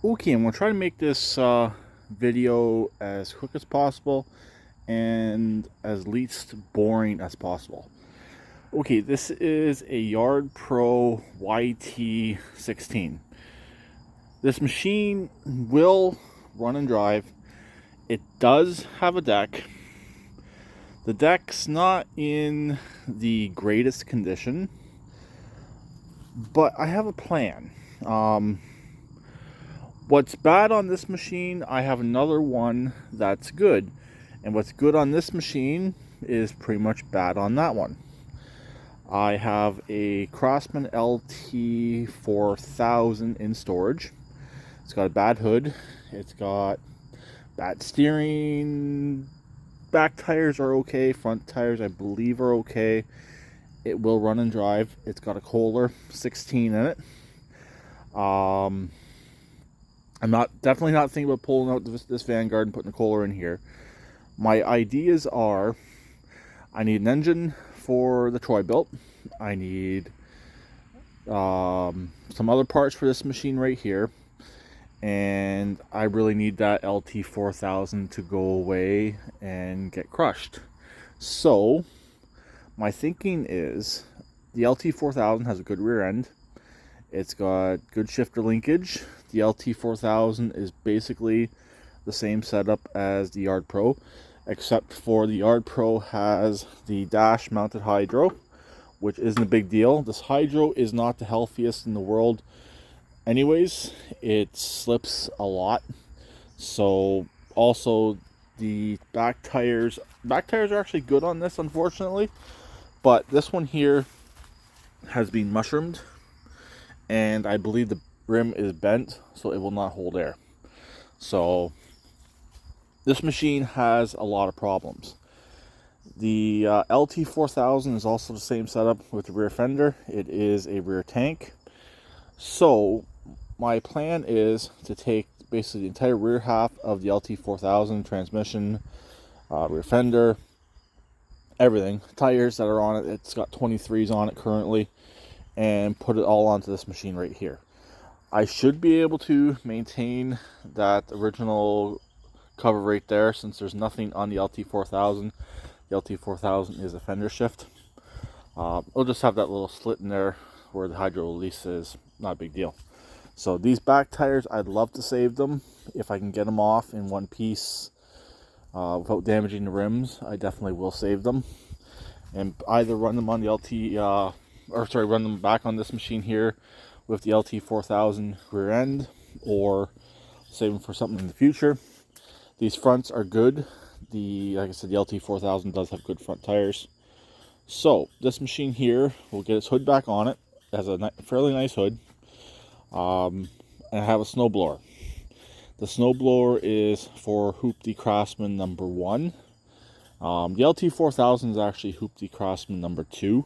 Okay, I'm going to try to make this video as quick as possible and as least boring as possible. Okay, this is a Yard Pro YT16. This machine will run and drive. It does have a deck. The deck's not in the greatest condition, but I have a plan. What's bad on this machine, I have another one that's good. And what's good on this machine is pretty much bad on that one. I have a Craftsman LT4000 in storage. It's got a bad hood. It's got bad steering. Back tires are okay. Front tires, I believe, are okay. It will run and drive. It's got a Kohler 16 in it. I'm definitely not thinking about pulling out this Vanguard and putting a Kohler in here. My ideas are, I need an engine for the Troy-Bilt. I need some other parts for this machine right here. And I really need that LT4000 to go away and get crushed. So, my thinking is, the LT4000 has a good rear end. It's got good shifter linkage. The LT4000 is basically the same setup as the Yard Pro, except for the Yard Pro has the dash mounted hydro, which isn't a big deal. This hydro is not the healthiest in the world anyways. It slips a lot. So also the back tires are actually good on this, unfortunately, but this one here has been mushroomed, and I believe the rim is bent, so it will not hold air. So this machine has a lot of problems. The LT4000 is also the same setup with the rear fender. It is a rear tank. So my plan is to take basically the entire rear half of the LT4000, transmission, rear fender, everything, tires that are on it. It's got 23s on it currently, and put it all onto this machine right here. I should be able to maintain that original cover right there, since there's nothing on the LT4000. The LT4000 is a fender shift. We'll just have that little slit in there where the hydro release is. Not a big deal. So these back tires, I'd love to save them if I can get them off in one piece without damaging the rims. I definitely will save them and either run them on the run them back on this machine here with the LT4000 rear end, or save them for something in the future. These fronts are good. Like I said, the LT4000 does have good front tires. So this machine here will get its hood back on it. It has a fairly nice hood. And I have a snowblower. The snowblower is for Hooptie Craftsman number 1. The LT4000 is actually Hooptie Craftsman number 2.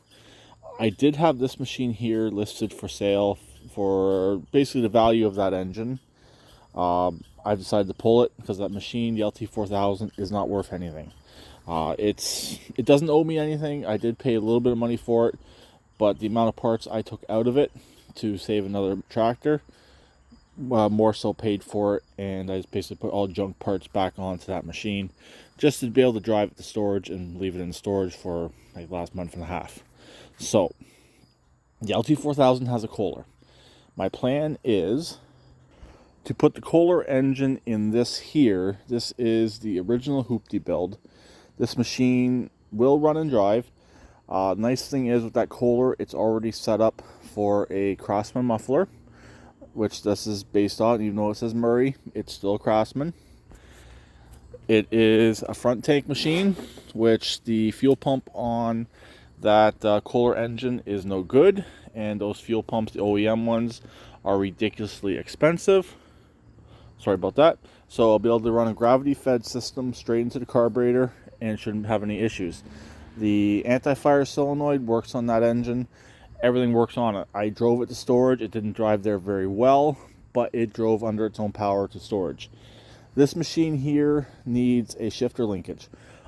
I did have this machine here listed for sale for basically the value of that engine. I decided to pull it because that machine, the LT4000, is not worth anything. It doesn't owe me anything. I did pay a little bit of money for it, but the amount of parts I took out of it to save another tractor, more so paid for it, and I just basically put all junk parts back onto that machine just to be able to drive it to storage and leave it in storage for like the last month and a half. So the LT4000 has a Kohler. My plan is to put the Kohler engine in this here. This is the original Hooptie build. This machine will run and drive. Nice thing is with that Kohler, it's already set up for a Craftsman muffler, which this is based on. Even though it says Murray, it's still a Craftsman. It is a front tank machine, which the fuel pump on that Kohler engine is no good, and those fuel pumps, the OEM ones, are ridiculously expensive. Sorry about that. So I'll be able to run a gravity fed system straight into the carburetor and shouldn't have any issues. The anti-fire solenoid works on that engine. Everything works on it. I drove it to storage. It didn't drive there very well, but it drove under its own power to storage. This machine here needs a shifter linkage.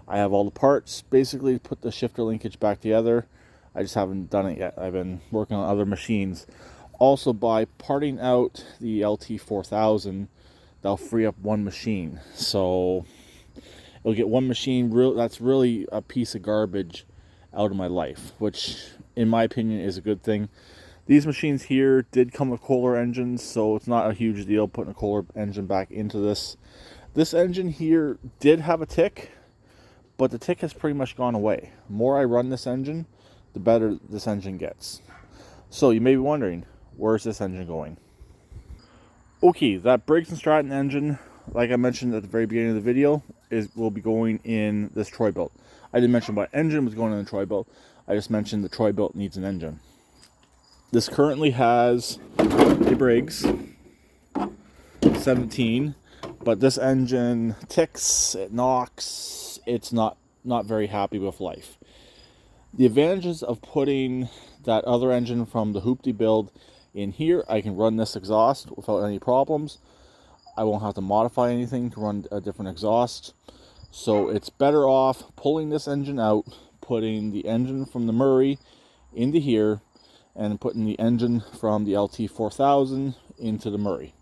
I have all the parts basically to put the shifter linkage back together. I just haven't done it yet. I've been working on other machines. Also, by parting out the LT4000, that'll free up one machine. So it'll get one machine that's really a piece of garbage out of my life, which in my opinion is a good thing. These machines here did come with Kohler engines, so it's not a huge deal putting a Kohler engine back into this. This engine here did have a tick, but the tick has pretty much gone away. The more I run this engine, the better this engine gets. So you may be wondering, where's this engine going? Okay, that Briggs & Stratton engine, like I mentioned at the very beginning of the video, will be going in this Troy-Bilt. I didn't mention what engine was going in the Troy-Bilt. I just mentioned the Troy-Bilt needs an engine. This currently has a Briggs 17, but this engine ticks, it knocks, it's not very happy with life. The advantages of putting that other engine from the Hooptie build in here, I can run this exhaust without any problems. I won't have to modify anything to run a different exhaust. So it's better off pulling this engine out, putting the engine from the Murray into here, and putting the engine from the LT4000 into the Murray.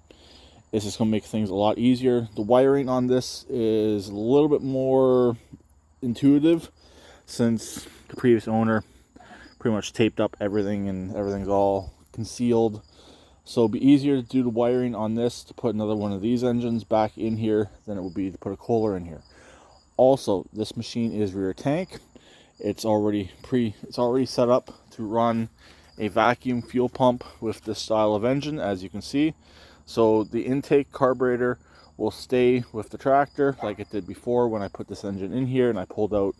It's just going to make things a lot easier. The wiring on this is a little bit more intuitive, since the previous owner pretty much taped up everything and everything's all concealed. So it'll be easier to do the wiring on this to put another one of these engines back in here than it would be to put a Kohler in here. Also, this machine is rear tank. It's already set up to run a vacuum fuel pump with this style of engine, as you can see. So the intake carburetor will stay with the tractor like it did before when I put this engine in here and I pulled out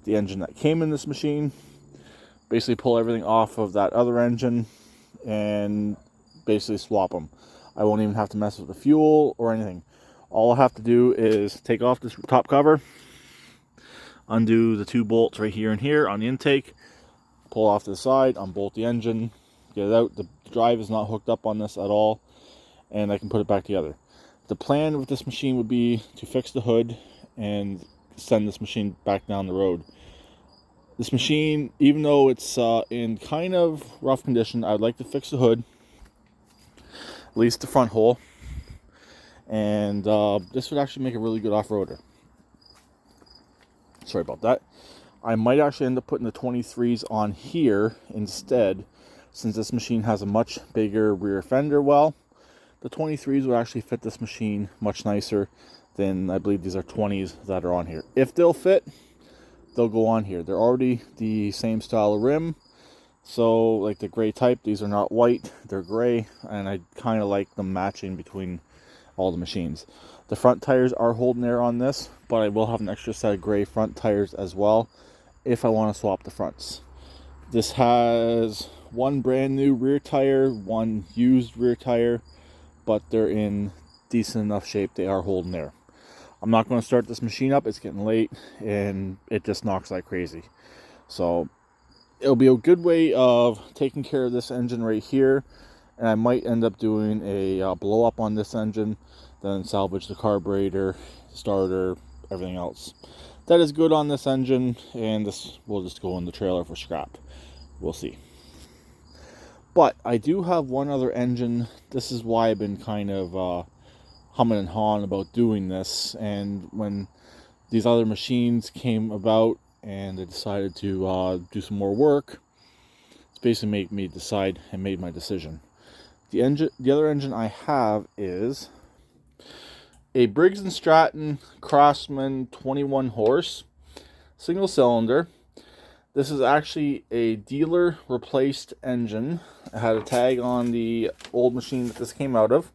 the engine that came in this machine. Basically pull everything off of that other engine and basically swap them. I won't even have to mess with the fuel or anything. All I have to do is take off this top cover, undo the two bolts right here and here on the intake, pull off to the side, unbolt the engine, get it out. The drive is not hooked up on this at all, and I can put it back together. The plan with this machine would be to fix the hood and send this machine back down the road. This machine, even though it's in kind of rough condition, I'd like to fix the hood, at least the front hole, and this would actually make a really good off-roader. Sorry about that. I might actually end up putting the 23s on here instead, since this machine has a much bigger rear fender well. The 23s would actually fit this machine much nicer than I believe these are 20s that are on here. If they'll fit, they'll go on here. They're already the same style of rim, so like the gray type, these are not white, they're gray, and I kind of like them matching between all the machines. The front tires are holding air on this, but I will have an extra set of gray front tires as well if I want to swap the fronts. This has one brand new rear tire, one used rear tire, but they're in decent enough shape. They are holding air. I'm not going to start this machine up. It's getting late and it just knocks like crazy. So it'll be a good way of taking care of this engine right here, and I might end up doing a blow up on this engine, then salvage the carburetor, starter, everything else that is good on this engine, and this will just go in the trailer for scrap. We'll see. But I do have one other engine. This is why I've been kind of humming and hawing about doing this. And when these other machines came about and I decided to do some more work, it's basically made me decide and made my decision. The other engine I have is a Briggs & Stratton Craftsman 21 horse single cylinder. This is actually a dealer replaced engine. I had a tag on the old machine that this came out of.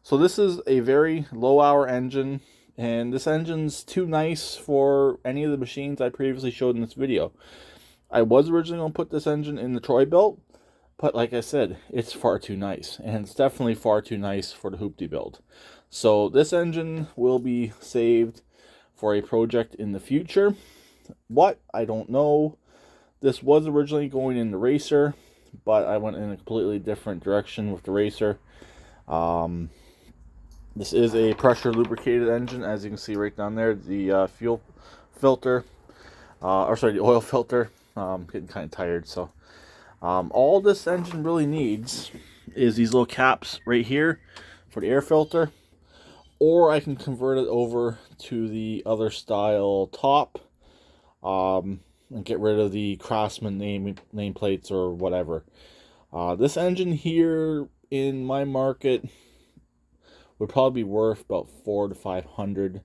So this is a very low hour engine, and this engine's too nice for any of the machines I previously showed in this video. I was originally going to put this engine in the Troy-Bilt, but like I said, it's far too nice, and it's definitely far too nice for the Hooptie build. So this engine will be saved for a project in the future. What? I don't know. This was originally going in the racer, but I went in a completely different direction with the racer. This is a pressure lubricated engine, as you can see right down there. The fuel filter, the oil filter. Getting kind of tired, so All this engine really needs is these little caps right here for the air filter, or I can convert it over to the other style top, and get rid of the Craftsman nameplates or whatever. This engine here in my market would probably be worth about $400 to $500.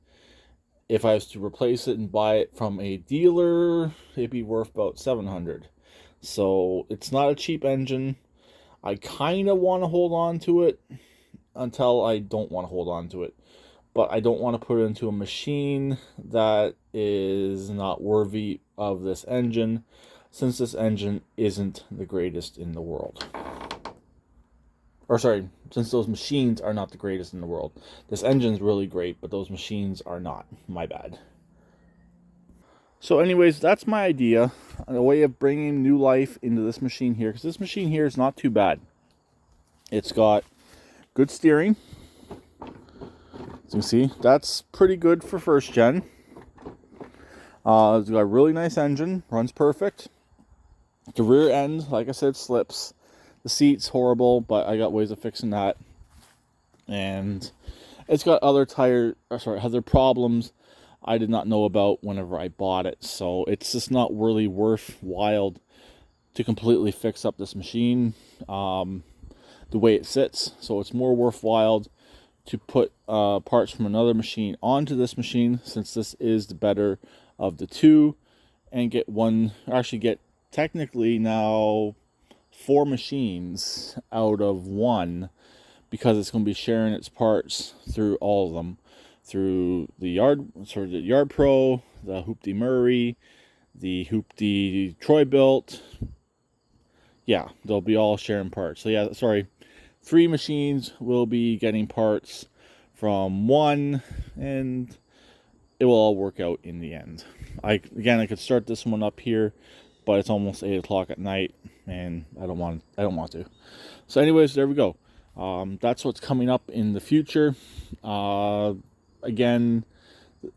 If I was to replace it and buy it from a dealer, it'd be worth about $700. So it's not a cheap engine. I kind of want to hold on to it until I don't want to hold on to it. But I don't want to put it into a machine that is not worthy of this engine, since this engine isn't the greatest in the world. Or sorry, since those machines are not the greatest in the world. This engine's really great, but those machines are not. My bad. So anyways, that's my idea, a way of bringing new life into this machine here, because this machine here is not too bad. It's got good steering. As you can see, that's pretty good for first gen. It's got a really nice engine, runs perfect. The rear end, like I said, slips. The seat's horrible, but I got ways of fixing that. And it's got other other problems I did not know about whenever I bought it. So it's just not really worthwhile to completely fix up this machine the way it sits. So it's more worthwhile to put parts from another machine onto this machine, since this is the better of the two, and get technically now 4 machines out of one, because it's going to be sharing its parts through all of them, through the Yard Pro, the Hooptie Murray, the Hooptie Troy-Bilt. Yeah, they'll be all sharing parts. So yeah, 3 machines will be getting parts from one, and it will all work out in the end. I could start this one up here, but it's almost 8 o'clock at night, and I don't want to. So anyways, there we go. That's what's coming up in the future. Again,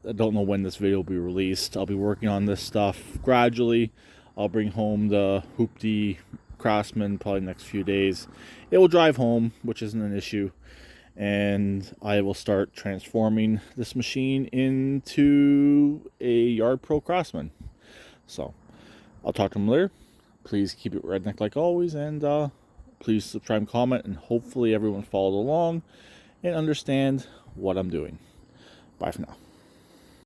I don't know when this video will be released. I'll be working on this stuff gradually. I'll bring home the Hooptie Craftsman probably next few days. It will drive home, which isn't an issue, and I will start transforming this machine into a Yard Pro Craftsman. So I'll talk to them later. Please keep it redneck like always, and please subscribe, comment, and hopefully everyone followed along and understand what I'm doing. Bye for now.